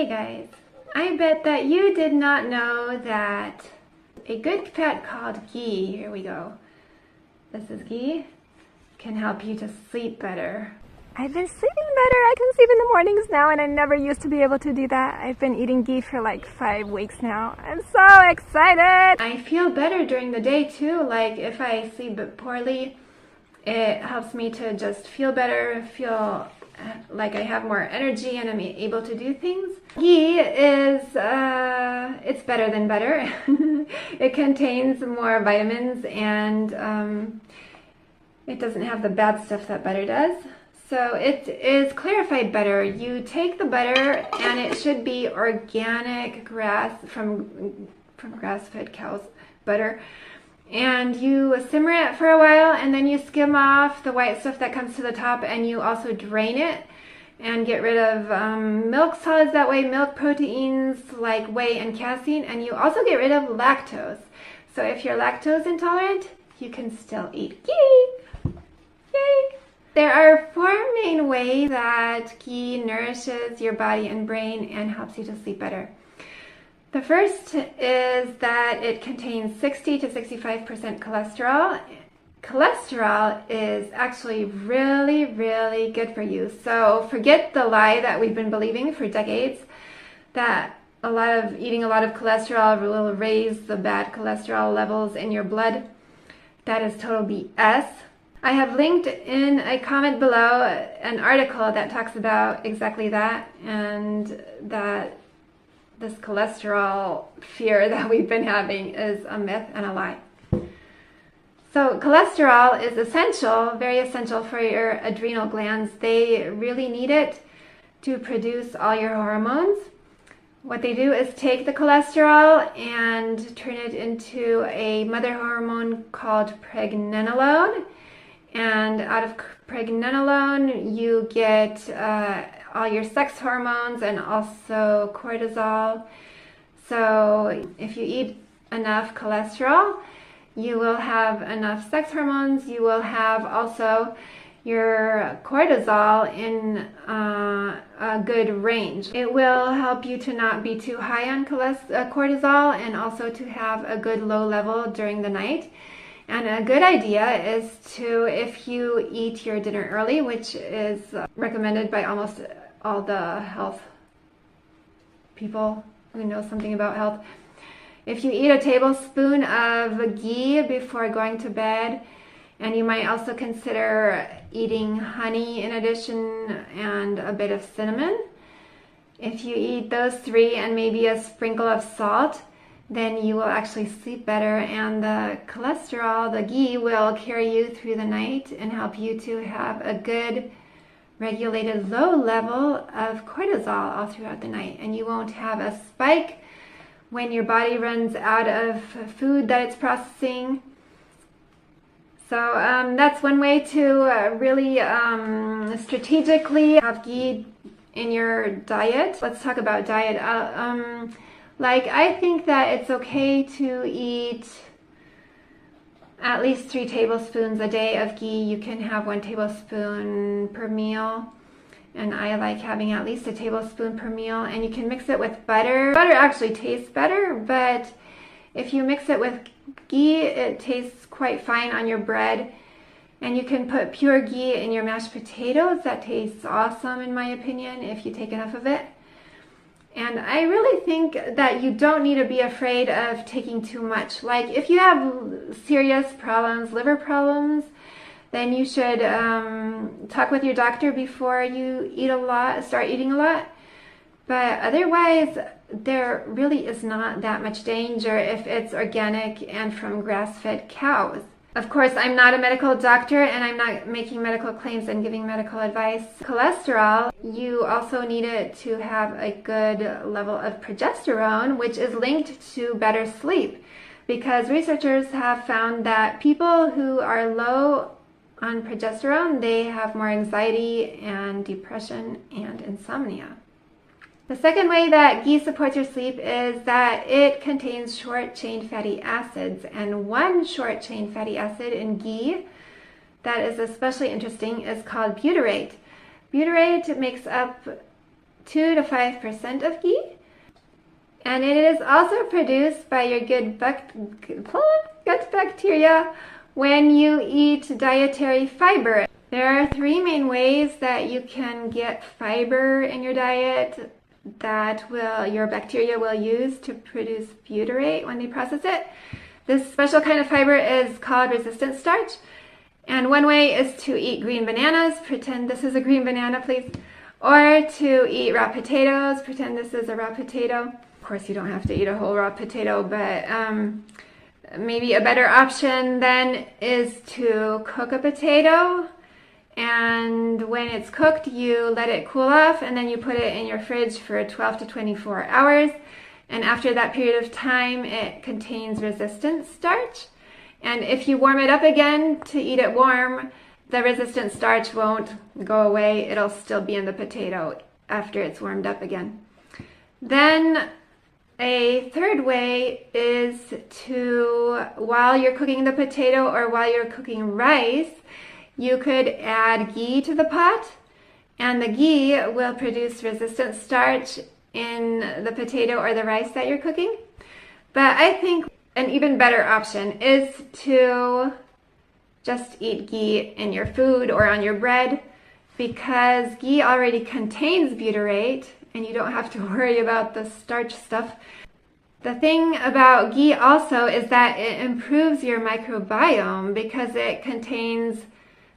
Hey guys, I bet that you did not know that a good fat called ghee, here we go, this is ghee, can help you to sleep better. I've been sleeping better. I can sleep in the mornings now, and I never used to be able to do that. I've been eating ghee for like 5 weeks now. I'm so excited! I feel better during the day too, like if I sleep poorly, it helps me to just feel better, feel like I have more energy and I'm able to do things. Ghee is, it's better than butter. It contains more vitamins and it doesn't have the bad stuff that butter does. So it is clarified butter. You take the butter and it should be organic from grass-fed cows butter. And you simmer it for a while and then you skim off the white stuff that comes to the top, and you also drain it and get rid of milk solids that way, milk proteins like whey and casein, and you also get rid of lactose. So if you're lactose intolerant, you can still eat ghee. Yay! There are 4 main ways that ghee nourishes your body and brain and helps you to sleep better. The first is that it contains 60 to 65% cholesterol. Cholesterol is actually really, really good for you. So forget the lie that we've been believing for decades, that eating a lot of cholesterol will raise the bad cholesterol levels in your blood. That is total BS. I have linked in a comment below an article that talks about exactly that, and that this cholesterol fear that we've been having is a myth and a lie. So cholesterol is essential, very essential for your adrenal glands. They really need it to produce all your hormones. What they do is take the cholesterol and turn it into a mother hormone called pregnenolone. And out of pregnenolone, you get all your sex hormones and also cortisol. So if you eat enough cholesterol, you will have enough sex hormones. You will have also your cortisol in a good range. It will help you to not be too high on cortisol, and also to have a good low level during the night. And a good idea is to, if you eat your dinner early, which is recommended by almost all the health people who know something about health. If you eat a tablespoon of ghee before going to bed, and you might also consider eating honey in addition and a bit of cinnamon. If you eat those 3 and maybe a sprinkle of salt, then you will actually sleep better, and the cholesterol, the ghee, will carry you through the night and help you to have a good regulated low level of cortisol all throughout the night, and you won't have a spike when your body runs out of food that it's processing. So that's one way to really strategically have ghee in your diet. Let's talk about diet. Like, I think that it's okay to eat at least 3 tablespoons a day of ghee. You can have 1 tablespoon per meal, and I like having at least a tablespoon per meal. And you can mix it with butter. Butter actually tastes better, but if you mix it with ghee, it tastes quite fine on your bread. And you can put pure ghee in your mashed potatoes. That tastes awesome, in my opinion, if you take enough of it. And I really think that you don't need to be afraid of taking too much. Like, if you have serious problems, liver problems, then you should talk with your doctor before you eat a lot, start eating a lot. But otherwise, there really is not that much danger if it's organic and from grass-fed cows. Of course, I'm not a medical doctor, and I'm not making medical claims and giving medical advice. Cholesterol, you also need it to have a good level of progesterone, which is linked to better sleep, because researchers have found that people who are low on progesterone, they have more anxiety and depression and insomnia. The second way that ghee supports your sleep is that it contains short-chain fatty acids, and one short-chain fatty acid in ghee that is especially interesting is called butyrate. Butyrate makes up 2 to 5% of ghee. And it is also produced by your gut bacteria when you eat dietary fiber. There are 3 main ways that you can get fiber in your diet that your bacteria will use to produce butyrate when they process it. This special kind of fiber is called resistant starch. And one way is to eat green bananas, pretend this is a green banana, please, or to eat raw potatoes, pretend this is a raw potato. Of course, you don't have to eat a whole raw potato, but maybe a better option then is to cook a potato, and when it's cooked, you let it cool off, and then you put it in your fridge for 12 to 24 hours. And after that period of time, it contains resistant starch. And if you warm it up again to eat it warm, the resistant starch won't go away. It'll still be in the potato after it's warmed up again. Then a third way is to, while you're cooking the potato or while you're cooking rice, you could add ghee to the pot, and the ghee will produce resistant starch in the potato or the rice that you're cooking. But I think an even better option is to just eat ghee in your food or on your bread, because ghee already contains butyrate and you don't have to worry about the starch stuff. The thing about ghee also is that it improves your microbiome because it contains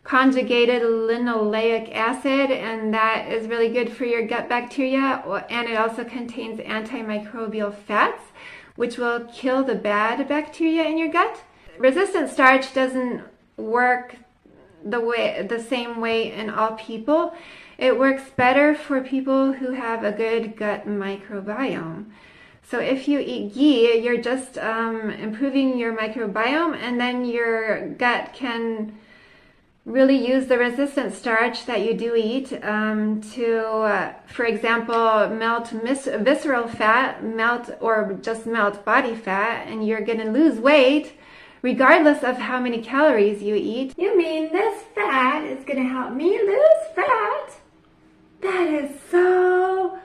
conjugated linoleic acid, and that is really good for your gut bacteria. And it also contains antimicrobial fats, which will kill the bad bacteria in your gut. Resistant starch doesn't work the same way in all people. It works better for people who have a good gut microbiome. So if you eat ghee, you're just improving your microbiome, and then your gut can really use the resistant starch that you do eat to, for example, melt visceral fat, or just melt body fat, and you're going to lose weight regardless of how many calories you eat. You mean this fat is going to help me lose fat? That is so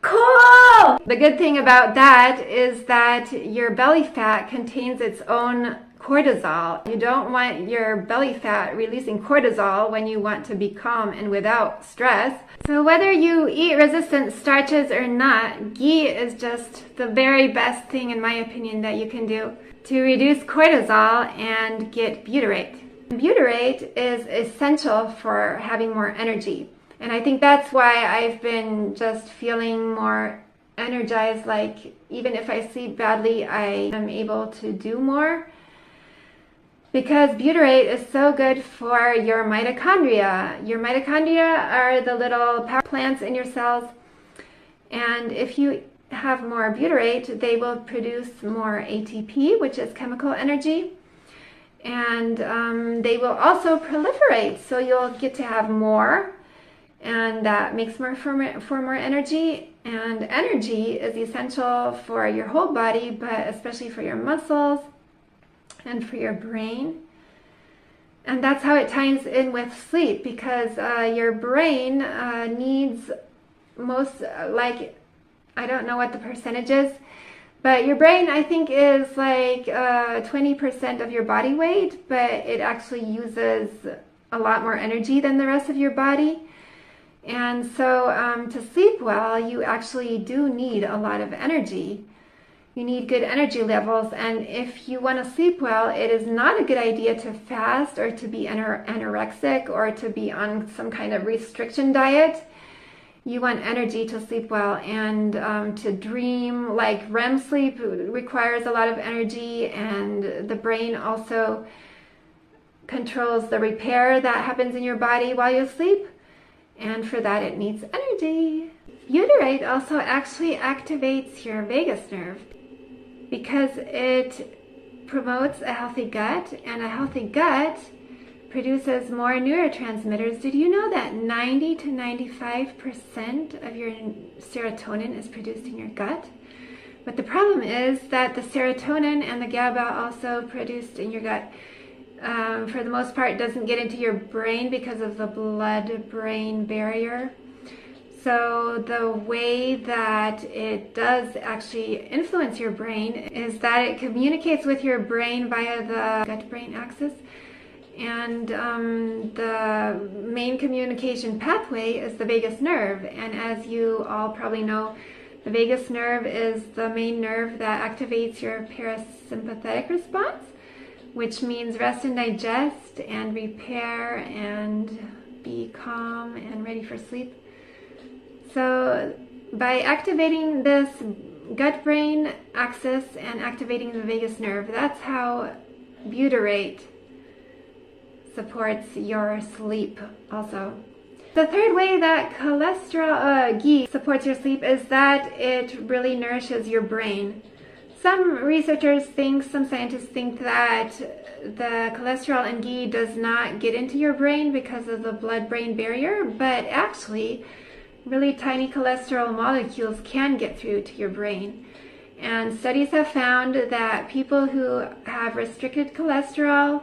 cool! The good thing about that is that your belly fat contains its own cortisol. You don't want your belly fat releasing cortisol when you want to be calm and without stress. So whether you eat resistant starches or not, ghee is just the very best thing, in my opinion, that you can do to reduce cortisol and get butyrate. Butyrate is essential for having more energy. And I think that's why I've been just feeling more energized, like even if I sleep badly, I am able to do more. Because butyrate is so good for your mitochondria. Your mitochondria are the little power plants in your cells. And if you have more butyrate, they will produce more ATP, which is chemical energy. And they will also proliferate, so you'll get to have more. And that makes more for more energy. And energy is essential for your whole body, but especially for your muscles and for your brain. And that's how it ties in with sleep, because your brain needs I don't know what the percentage is, but your brain, I think, is like 20% of your body weight, but it actually uses a lot more energy than the rest of your body. And so to sleep well, you actually do need a lot of energy. You need good energy levels, and if you want to sleep well, it is not a good idea to fast or to be anorexic or to be on some kind of restriction diet. You want energy to sleep well and to dream. Like REM sleep requires a lot of energy, and the brain also controls the repair that happens in your body while you sleep, and for that it needs energy. Butyrate also actually activates your vagus nerve, because it promotes a healthy gut, and a healthy gut produces more neurotransmitters. Did you know that 90 to 95% of your serotonin is produced in your gut? But the problem is that the serotonin and the GABA also produced in your gut, for the most part, doesn't get into your brain because of the blood-brain barrier. So the way that it does actually influence your brain is that it communicates with your brain via the gut-brain axis. And the main communication pathway is the vagus nerve. And as you all probably know, the vagus nerve is the main nerve that activates your parasympathetic response, which means rest and digest and repair and be calm and ready for sleep. So by activating this gut-brain axis and activating the vagus nerve, that's how butyrate supports your sleep also. The third way that ghee supports your sleep is that it really nourishes your brain. Some researchers think, some scientists think that the cholesterol in ghee does not get into your brain because of the blood-brain barrier, but actually really tiny cholesterol molecules can get through to your brain. And studies have found that people who have restricted cholesterol,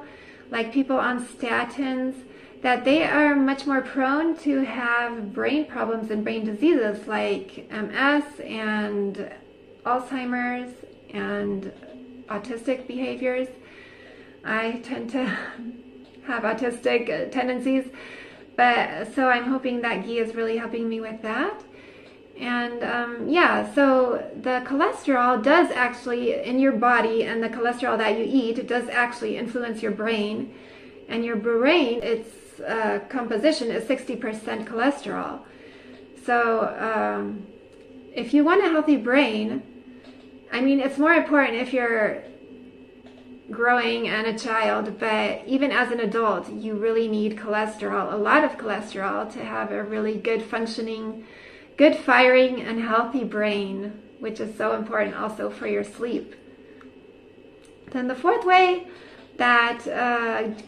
like people on statins, that they are much more prone to have brain problems and brain diseases like MS and Alzheimer's and autistic behaviors. I tend to have autistic tendencies, but so I'm hoping that ghee is really helping me with that. And so the cholesterol does actually, in your body, and the cholesterol that you eat does actually influence your brain. And your brain, its composition is 60% cholesterol. So if you want a healthy brain, I mean, it's more important if you're growing and a child, but even as an adult, you really need cholesterol, a lot of cholesterol, to have a really good functioning, good firing and healthy brain, which is so important also for your sleep. Then the fourth way that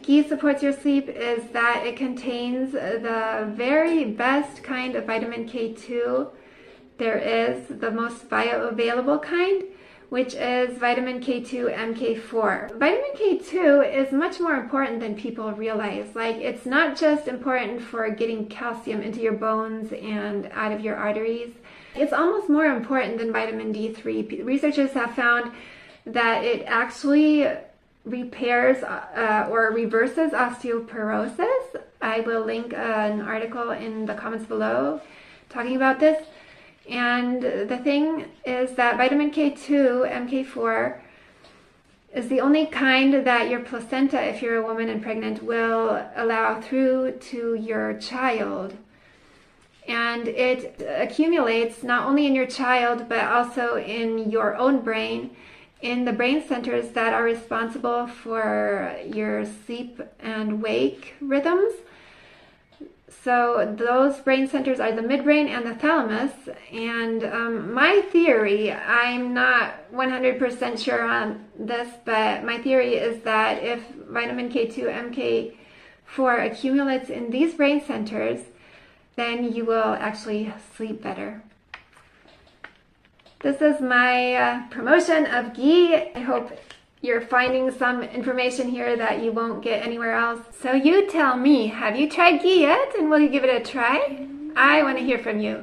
ghee supports your sleep is that it contains the very best kind of vitamin K2 there is, the most bioavailable kind, which is vitamin K2 MK4. Vitamin K2 is much more important than people realize. Like, it's not just important for getting calcium into your bones and out of your arteries. It's almost more important than vitamin D3. Researchers have found that it actually repairs or reverses osteoporosis. I will link an article in the comments below talking about this. And the thing is that vitamin K2, MK4, is the only kind that your placenta, if you're a woman and pregnant, will allow through to your child. And it accumulates not only in your child, but also in your own brain, in the brain centers that are responsible for your sleep and wake rhythms. So those brain centers are the midbrain and the thalamus. And my theory, I'm not 100% sure on this, but my theory is that if vitamin K2, MK4 accumulates in these brain centers, then you will actually sleep better. This is my promotion of ghee. I hope you're finding some information here that you won't get anywhere else. So you tell me, have you tried ghee yet? And will you give it a try? I want to hear from you.